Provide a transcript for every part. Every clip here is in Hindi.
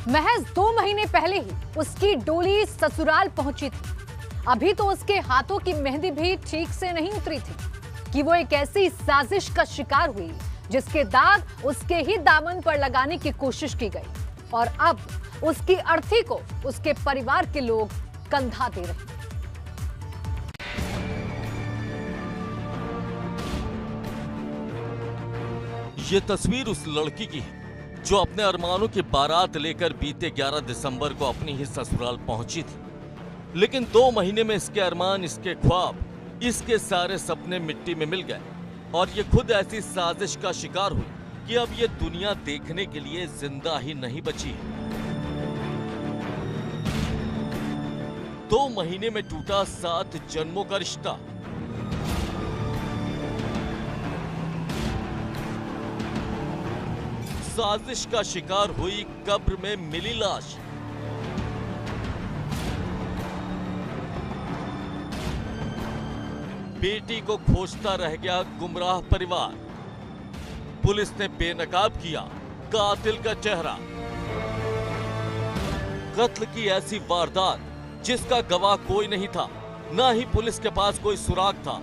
महज 2 महीने पहले ही उसकी डोली ससुराल पहुंची थी। अभी तो उसके हाथों की मेहंदी भी ठीक से नहीं उतरी थी कि वो एक ऐसी साजिश का शिकार हुई जिसके दाग उसके ही दामन पर लगाने की कोशिश की गई और अब उसकी अर्थी को उसके परिवार के लोग कंधा दे रहे हैं। ये तस्वीर उस लड़की की है जो अपने अरमानों की बारात लेकर बीते 11 दिसंबर को अपनी ही ससुराल पहुंची थी। लेकिन 2 महीने में इसके अरमान, इसके ख्वाब, इसके सारे सपने मिट्टी में मिल गए और ये खुद ऐसी साजिश का शिकार हुई कि अब ये दुनिया देखने के लिए जिंदा ही नहीं बची है। 2 महीने में टूटा 7 जन्मों का रिश्ता। साजिश का शिकार हुई, कब्र में मिली लाश। बेटी को खोजता रह गया गुमराह परिवार। पुलिस ने बेनकाब किया कातिल का चेहरा। कत्ल की ऐसी वारदात जिसका गवाह कोई नहीं था, ना ही पुलिस के पास कोई सुराग था।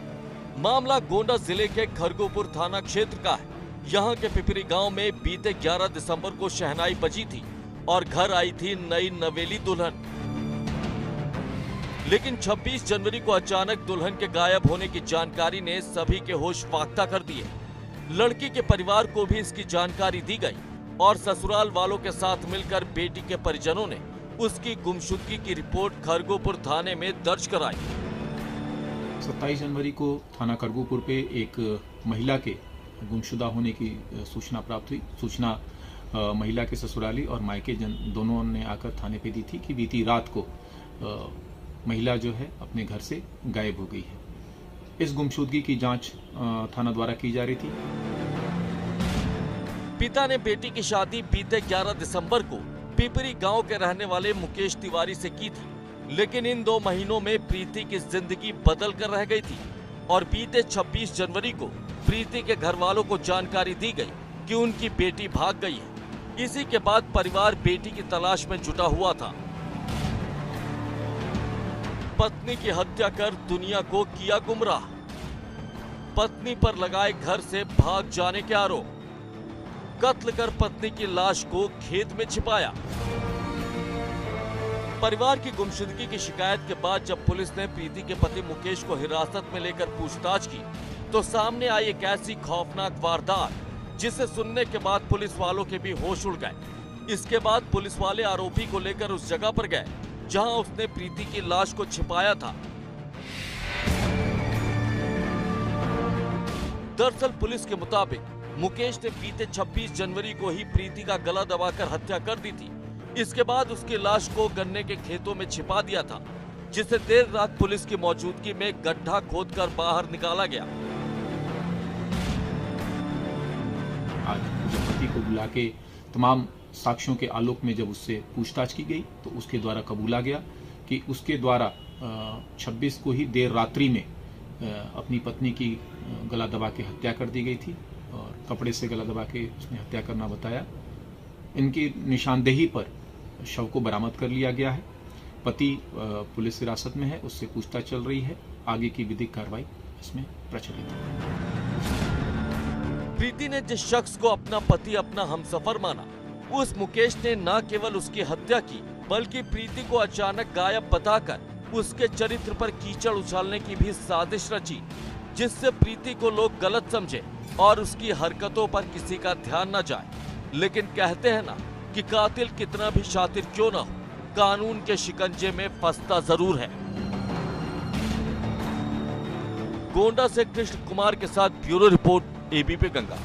मामला गोंडा जिले के खरगोपुर थाना क्षेत्र का है। यहाँ के पिपरी गांव में बीते 11 दिसंबर को शहनाई बजी थी और घर आई थी नई नवेली दुल्हन। लेकिन 26 जनवरी को अचानक दुल्हन के गायब होने की जानकारी ने सभी के होश फाख्ता कर दिए। लड़की के परिवार को भी इसकी जानकारी दी गई और ससुराल वालों के साथ मिलकर बेटी के परिजनों ने उसकी गुमशुदगी की रिपोर्ट खरगोपुर थाने में दर्ज कराई। 27 जनवरी को थाना खरगोपुर पे एक महिला के गुमशुदा होने की सूचना प्राप्त हुई। सूचना महिला के ससुराली और मायके दोनों ने आकर थाने पे दी थी कि बीती रात को महिला जो है अपने घर से गायब हो गई है। इस गुमशुदगी की जांच थाना द्वारा की जा रही थी। पिता ने बेटी की शादी बीते 11 दिसंबर को पिपरी गांव के रहने वाले मुकेश तिवारी से की थी, लेकिन इन 2 महीनों में प्रीति की जिंदगी बदल कर रह गई थी और बीते 26 जनवरी को प्रीति के घर वालों को जानकारी दी गई कि उनकी बेटी भाग गई है। इसी के बाद परिवार बेटी की तलाश में जुटा हुआ था। पत्नी की हत्या कर दुनिया को किया गुमराह। पत्नी पर लगाए घर से भाग जाने के आरोप। कत्ल कर पत्नी की लाश को खेत में छिपाया। परिवार की गुमशुदगी की शिकायत के बाद जब पुलिस ने प्रीति के पति मुकेश को हिरासत में लेकर पूछताछ की तो सामने आई एक ऐसी खौफनाक वारदात जिसे सुनने के बाद पुलिस वालों के भी होश उड़ गए। इसके बाद पुलिस वाले आरोपी को लेकर उस जगह पर गए जहां उसने प्रीति की लाश को छिपाया था। दरअसल पुलिस के मुताबिक मुकेश ने बीते 26 जनवरी को ही प्रीति का गला दबाकर हत्या कर दी थी। इसके बाद उसकी लाश को गन्ने के खेतों में छिपा दिया था, जिसे देर रात पुलिस की मौजूदगी में गड्ढा खोदकर बाहर निकाला गया। आज पति को बुला के तमाम साक्ष्यों के आलोक में जब उससे पूछताछ की गई तो उसके द्वारा कबूला गया कि उसके द्वारा 26 को ही देर रात्रि में अपनी पत्नी की गला दबा के हत्या कर दी गई थी और कपड़े से गला दबा के उसने हत्या करना बताया। इनकी निशानदेही पर शव को बरामद कर लिया गया है। पति पुलिस हिरासत में है, उससे पूछताछ चल रही है। आगे की विधिक कार्रवाई इसमें प्रचलित है। प्रीति ने जिस शख्स को अपना पति, अपना हमसफर माना, उस मुकेश ने न केवल उसकी हत्या की बल्कि प्रीति को अचानक गायब बताकर उसके चरित्र पर कीचड़ उछालने की भी साजिश रची, जिससे प्रीति को लोग गलत समझे और उसकी हरकतों पर किसी का ध्यान न जाए। लेकिन कहते हैं ना कि कातिल कितना भी शातिर क्यों ना हो, कानून के शिकंजे में फंसता जरूर है। गोंडा से कृष्ण कुमार के साथ ब्यूरो रिपोर्ट, एबीपी गंगा।